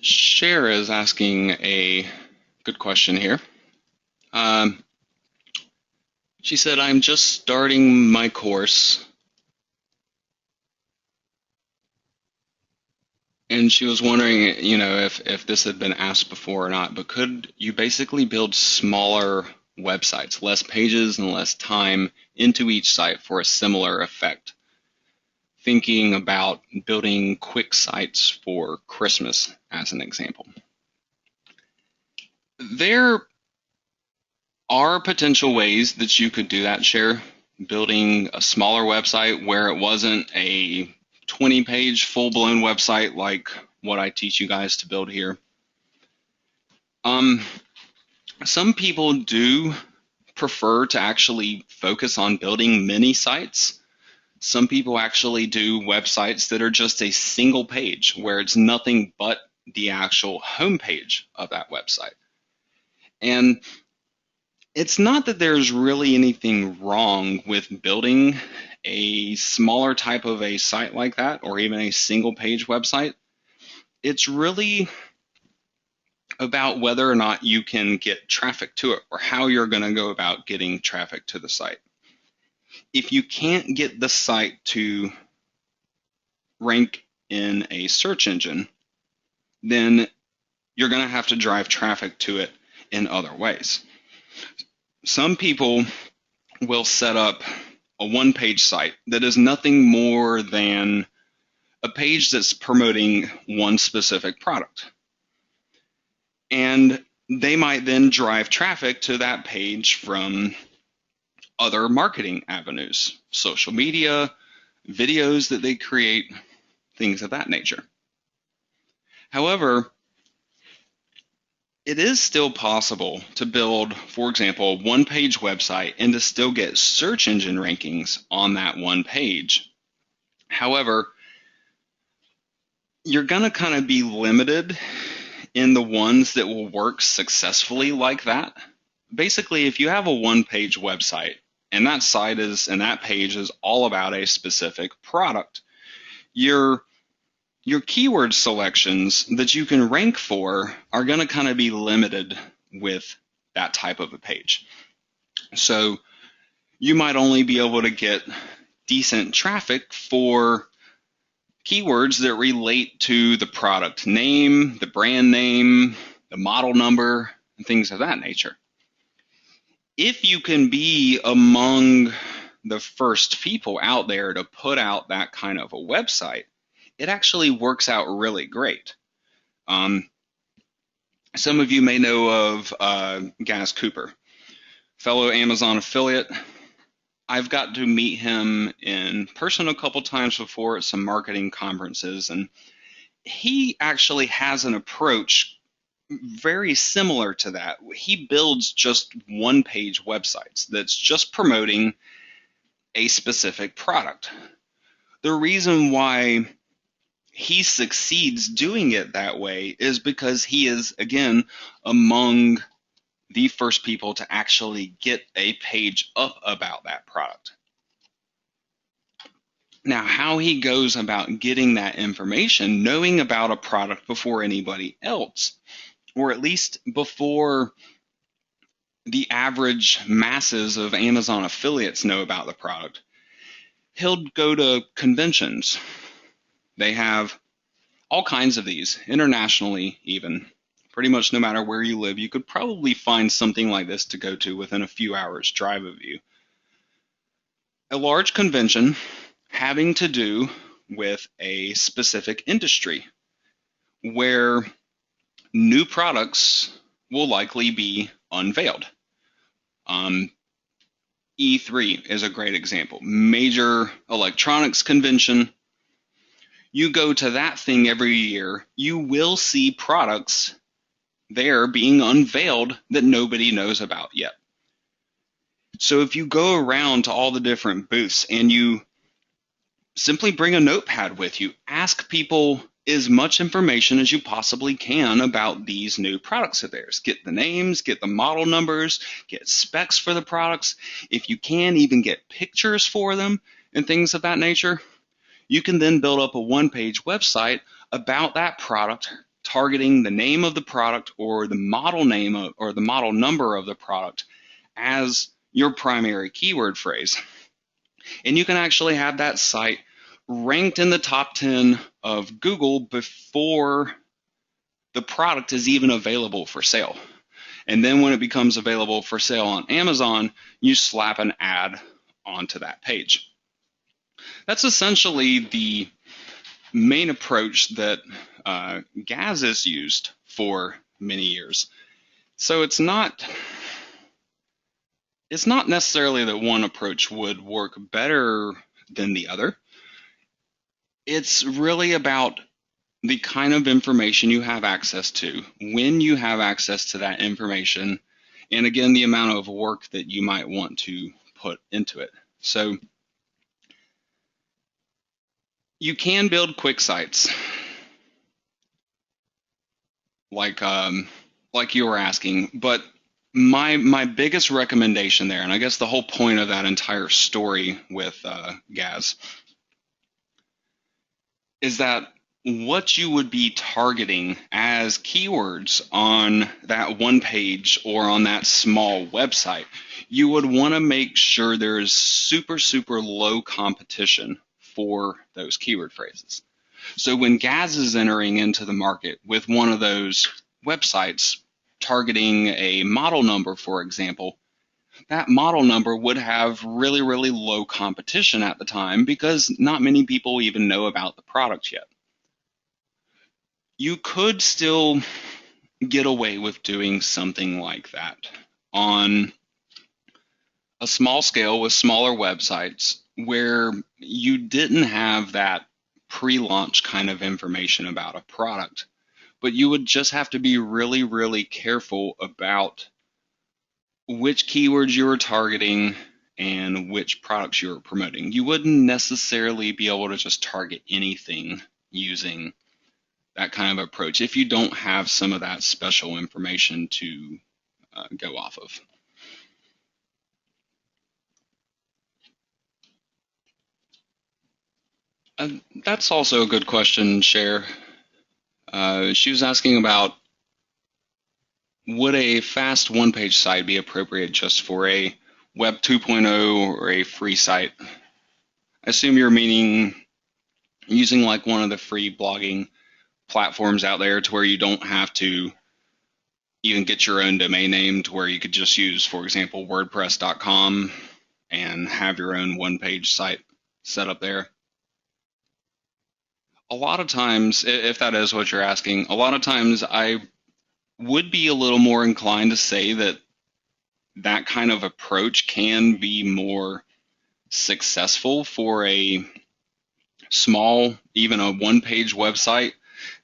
Cher is asking a good question here. Um, she said, I'm just starting my course, and she was wondering, if this had been asked before or not, but could you basically build smaller websites, less pages and less time into each site for a similar effect? Thinking about building quick sites for Christmas as an example. There are potential ways that you could do that, Cher. Building a smaller website where it wasn't a 20-page full-blown website like what I teach you guys to build here. Um, some people do prefer to actually focus on building mini sites. Some people actually do websites that are just a single page where it's nothing but the actual homepage of that website. And it's not that there's really anything wrong with building a smaller type of a site like that or even a single page website. It's really about whether or not you can get traffic to it or how you're going to go about getting traffic to the site. If you can't get the site to rank in a search engine, then you're going to have to drive traffic to it in other ways. Some people will set up a one-page site that is nothing more than a page that's promoting one specific product. And they might then drive traffic to that page from other marketing avenues, social media, videos that they create, things of that nature. However, it is still possible to build, for example, a one-page website and to still get search engine rankings on that one page. However, you're going to kind of be limited in the ones that will work successfully like that. Basically, if you have a one-page website and that site is and that page is all about a specific product, your keyword selections that you can rank for are going to kind of be limited with that type of a page. So you might only be able to get decent traffic for keywords that relate to the product name, the brand name, the model number, and things of that nature. If you can be among the first people out there to put out that kind of a website, it actually works out really great. Some of you may know of Gaz Cooper, fellow Amazon affiliate. I've got to meet him in person a couple times before at some marketing conferences, and he actually has an approach very similar to that. He builds just one-page websites that's just promoting a specific product. The reason why he succeeds doing it that way is because he is, again, among the first people to actually get a page up about that product. Now, how he goes about getting that information, knowing about a product before anybody else, or at least before the average masses of Amazon affiliates know about the product, he'll go to conventions. They have all kinds of these, internationally even. Pretty much no matter where you live, you could probably find something like this to go to within a few hours drive of you. A large convention having to do with a specific industry where new products will likely be unveiled. E3 is a great example. Major electronics convention. You go to that thing every year, you will see products there being unveiled that nobody knows about yet. So if you go around to all the different booths and you simply bring a notepad with you, ask people as much information as you possibly can about these new products of theirs. Get the names, get the model numbers, get specs for the products. If you can, even get pictures for them and things of that nature. You can then build up a one-page website about that product targeting the name of the product or the model name or the model number of the product as your primary keyword phrase. And you can actually have that site ranked in the top 10 of Google before the product is even available for sale. And then when it becomes available for sale on Amazon, you slap an ad onto that page. That's essentially the main approach that Gaz has used for many years. So it's not necessarily that one approach would work better than the other. It's really about the kind of information you have access to, when you have access to that information, and again, the amount of work that you might want to put into it. So you can build quick sites like you were asking, but my biggest recommendation there, and I guess the whole point of that entire story with Gaz, is that what you would be targeting as keywords on that one page or on that small website, you would want to make sure there is super, super low competition for those keyword phrases. So when Gaz is entering into the market with one of those websites targeting a model number, for example, that model number would have really, really low competition at the time because not many people even know about the product yet. You could still get away with doing something like that on a small scale with smaller websites where you didn't have that pre-launch kind of information about a product, but you would just have to be really, really careful about which keywords you were targeting and which products you were promoting. You wouldn't necessarily be able to just target anything using that kind of approach if you don't have some of that special information to go off of. That's also a good question, Cher. She was asking about, would a fast one-page site be appropriate just for a Web 2.0 or a free site? I assume you're meaning using like one of the free blogging platforms out there to where you don't have to even get your own domain name, to where you could just use, for example, WordPress.com and have your own one-page site set up there. A lot of times, if that is what you're asking, a lot of times I would be a little more inclined to say that that kind of approach can be more successful for a small, even a one-page website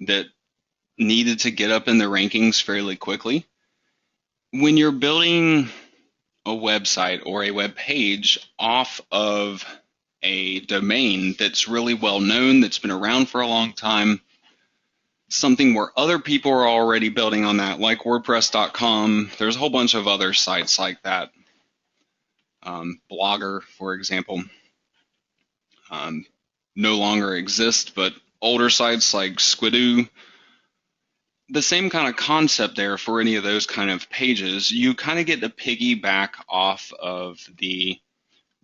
that needed to get up in the rankings fairly quickly. When you're building a website or a web page off of a domain that's really well known, that's been around for a long time, something where other people are already building on that, like WordPress.com. There's a whole bunch of other sites like that. Blogger, for example, no longer exist, but older sites like Squidoo, the same kind of concept there for any of those kind of pages. You kind of get to piggyback off of the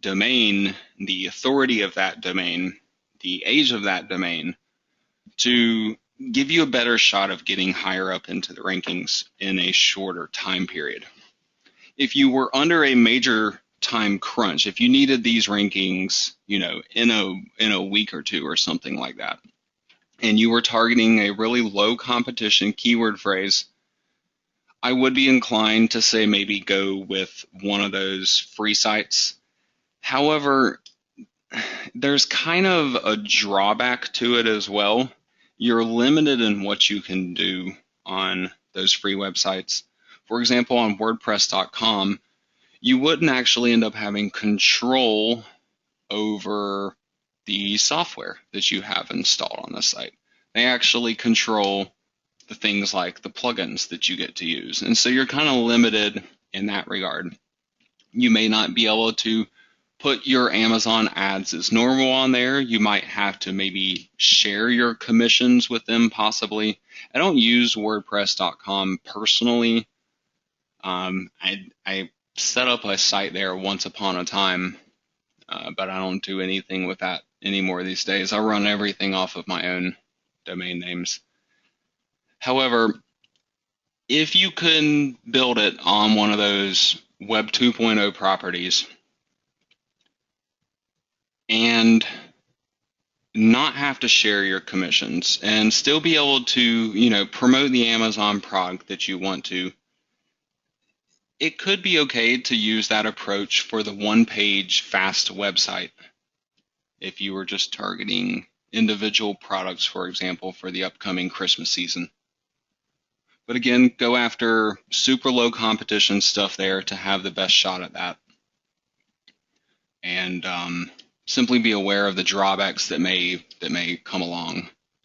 domain, the authority of that domain, the age of that domain, to give you a better shot of getting higher up into the rankings in a shorter time period. If you were under a major time crunch, if you needed these rankings, in a week or two or something like that, and you were targeting a really low competition keyword phrase, I would be inclined to say maybe go with one of those free sites. However, there's kind of a drawback to it as well. You're limited in what you can do on those free websites. For example, on WordPress.com, you wouldn't actually end up having control over the software that you have installed on the site. They actually control the things like the plugins that you get to use. And so you're kind of limited in that regard. You may not be able to put your Amazon ads as normal on there. You might have to maybe share your commissions with them, possibly. I don't use WordPress.com personally. I set up a site there once upon a time, but I don't do anything with that anymore these days. I run everything off of my own domain names. However, if you can build it on one of those Web 2.0 properties and not have to share your commissions and still be able to, promote the Amazon product that you want to, it could be okay to use that approach for the one-page fast website if you were just targeting individual products, for example, for the upcoming Christmas season. But again, go after super low competition stuff there to have the best shot at that. And simply be aware of the drawbacks that may come along.